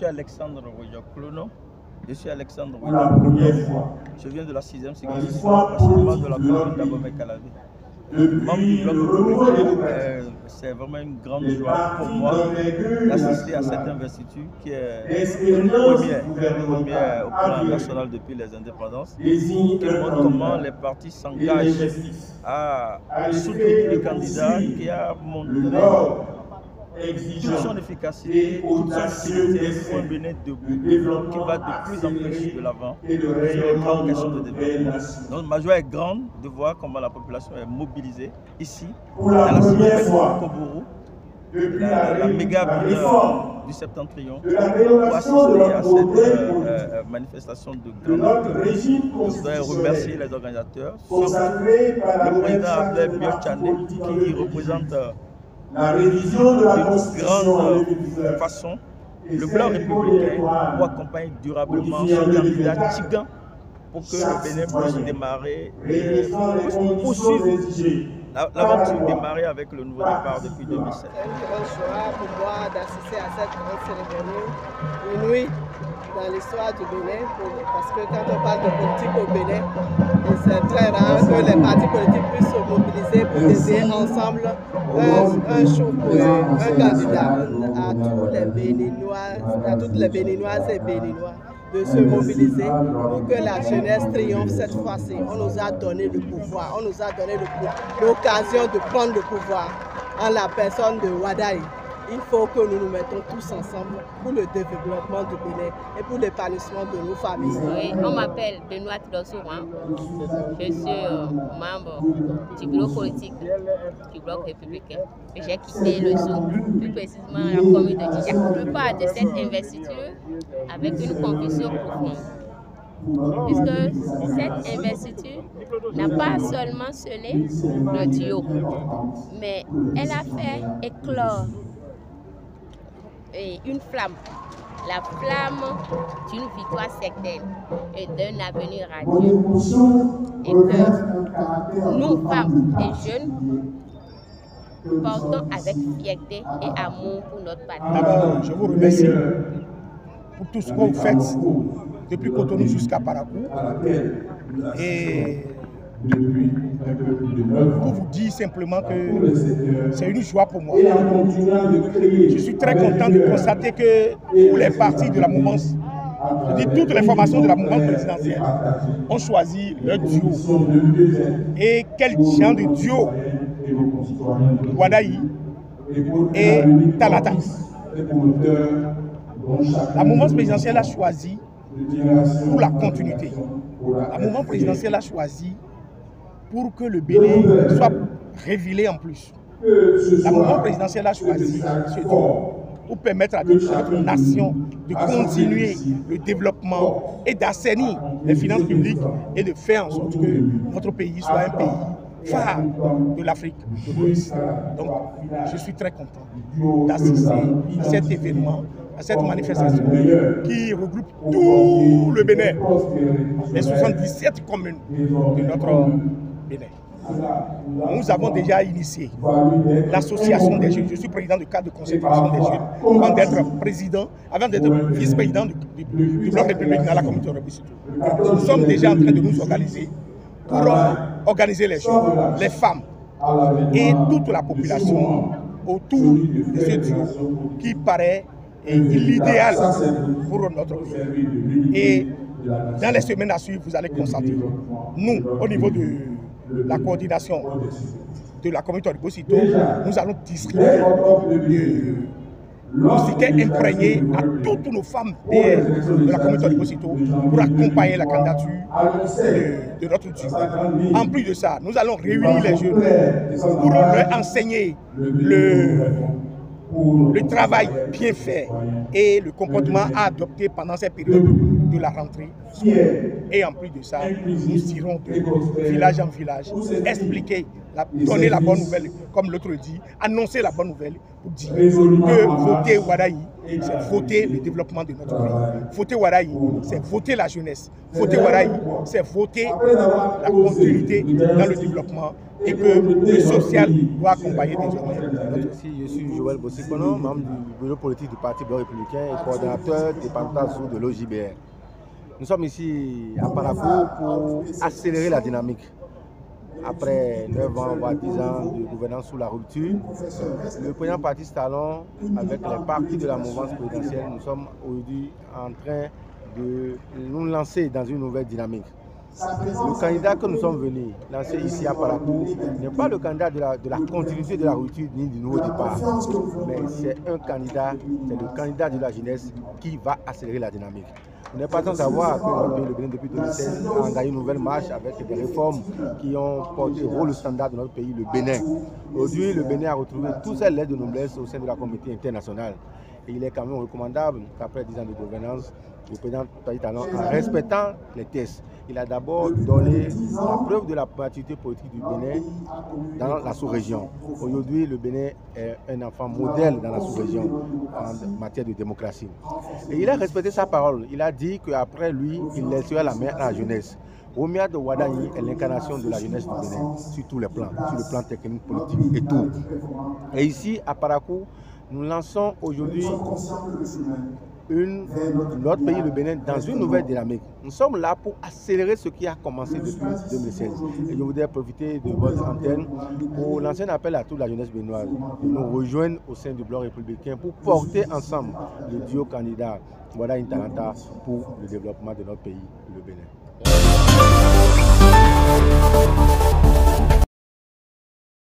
Alexandre Royoklono. Je suis Alexandre Royoklono. Je viens de la 6e circonscription, précisément de la commune d'Abomey-Calavi. Membre du bloc républicain, c'est vraiment une grande joie pour moi d'assister à cette investiture qui est une première au plan national depuis les indépendances, qui montre comment les partis s'engagent à soutenir le candidat qui a montré toute son efficacité, toute son utilité pour un Bénin debout, qui va de plus en plus de l'avant sur les grandes questions de développement. Donc ma joie est grande de voir comment la population est mobilisée ici, dans la cité de Kobourou, la méga ville du Septentrion, pour assister à cette manifestation de grande intérêt. Je voudrais remercier les organisateurs, surtout le président Abdel Biotchane, qui représente la révision de la grande façon le plan républicain pour accompagner durablement ce candidat Tigan pour que le Bénin puisse démarrer et poursuivre l'aventure démarrée avec le nouveau départ depuis 2007. C'est une grande joie pour moi d'assister à cette grande cérémonie inouïe dans l'histoire du Bénin, parce que quand on parle de politique au Bénin, c'est très rare que les partis politiques puissent se mobiliser pour désigner ensemble un candidat à tous les Béninois, à toutes les Béninoises et Béninois, de se mobiliser pour que la jeunesse triomphe cette fois-ci. On nous a donné le pouvoir, on nous a donné l'occasion de prendre le pouvoir en la personne de Wadaï. Il faut que nous nous mettons tous ensemble pour le développement du Bénin et pour l'épanouissement de nos familles. Oui, on m'appelle Benoît Tidosouran. Je suis membre du bureau politique du bloc républicain. J'ai quitté le Zoum, plus précisément la commune de Djidja. Je pars de cette investiture avec une conviction profonde, puisque cette investiture n'a pas seulement scellé le duo, mais elle a fait éclore une flamme, la flamme d'une victoire certaine et d'un avenir radieux. Et que nous, femmes et jeunes, portons avec fierté et amour pour notre patrie. D'abord, je vous remercie pour tout ce que vous faites depuis Cotonou jusqu'à Parakou. Et pour vous dire simplement que c'est une joie pour moi. Je suis très content de constater que tous les partis de la mouvance, je dis toutes les formations de la mouvance présidentielle, ont choisi leur duo. Et quel genre de duo? Wadaï et Talata. La mouvance présidentielle a choisi pour la continuité. La mouvance présidentielle a choisi pour que le Bénin soit révélé en plus. La mouvance présidentielle a choisi ce duo pour permettre à notre nation de continuer le développement et d'assainir les finances publiques et de faire en sorte que notre pays soit un pays phare de l'Afrique de l'Ouest. Donc, je suis très content d'assister à cet événement, à cette manifestation qui regroupe tout le Bénin, les 77 communes de notre Bénin. Nous avons déjà initié l'association des jeunes. Je suis président du cadre de concentration des jeunes avant d'être président, avant d'être vice-président du bloc républicain dans la communauté européenne. Nous sommes déjà en train de nous organiser pour organiser les jeunes, les femmes et toute la population autour de ce duo qui paraît l'idéal pour notre pays. Et dans les semaines à suivre, vous allez constater, nous, au niveau de la coordination de la communauté de Bocito, nous allons distribuer le ticket imprégné à toutes nos femmes de la communauté de Bocito pour accompagner la candidature de notre duo. En plus de ça, nous allons réunir les jeunes pour leur enseigner le travail bien fait et le comportement à adopter pendant cette période de la rentrée. Et en plus de ça, nous irons de village en village expliquer donner la bonne nouvelle, comme l'autre dit, annoncer la bonne nouvelle pour dire que voter Wadaï, c'est voter le développement de notre pays. Voter Wadaï, c'est voter la jeunesse. Voter Wadaï, c'est voter la continuité dans le développement et que le social doit accompagner désormais. Je suis Joël Bossikono, membre du bureau politique du Parti Bloc républicain et coordonnateur départemental de l'OJBR. Nous sommes ici à Parakou pour accélérer la dynamique. Après 9 ans, voire 10 ans de gouvernance sous la rupture, le président Patrice Talon, avec les partis de la mouvance présidentielle, nous sommes aujourd'hui en train de nous lancer dans une nouvelle dynamique. Le candidat que nous sommes venus lancer ici à Parakou n'est pas le candidat de la continuité de la rupture ni du nouveau départ, mais c'est un candidat, c'est le candidat de la jeunesse qui va accélérer la dynamique. Vous n'êtes pas sans savoir que le Bénin, depuis 2016, a engagé une nouvelle marche avec des réformes qui ont porté au rôle standard de notre pays, le Bénin. Aujourd'hui, le Bénin a retrouvé toutes ses lettres de noblesse au sein de la communauté internationale. Et il est quand même recommandable qu'après 10 ans de gouvernance, le président Patrice Talon, en respectant les tests, il a d'abord donné la preuve de la maturité politique du Bénin dans la sous-région. Aujourd'hui, le Bénin est un enfant modèle dans la sous-région en matière de démocratie. Et il a respecté sa parole. Il a dit qu'après lui, il laisserait la main à la jeunesse. Oumia de Wadaï est l'incarnation de la jeunesse du Bénin, sur tous les plans, sur le plan technique, politique et tout. Et ici, à Parakou, nous lançons aujourd'hui notre pays, le Bénin, dans une nouvelle dynamique. Nous sommes là pour accélérer ce qui a commencé depuis 2016. Et je voudrais profiter de votre antenne pour lancer un appel à toute la jeunesse béninoise de nous rejoindre au sein du Bloc républicain pour porter ensemble le duo candidat Wadaï Ntalanta pour le développement de notre pays, le Bénin.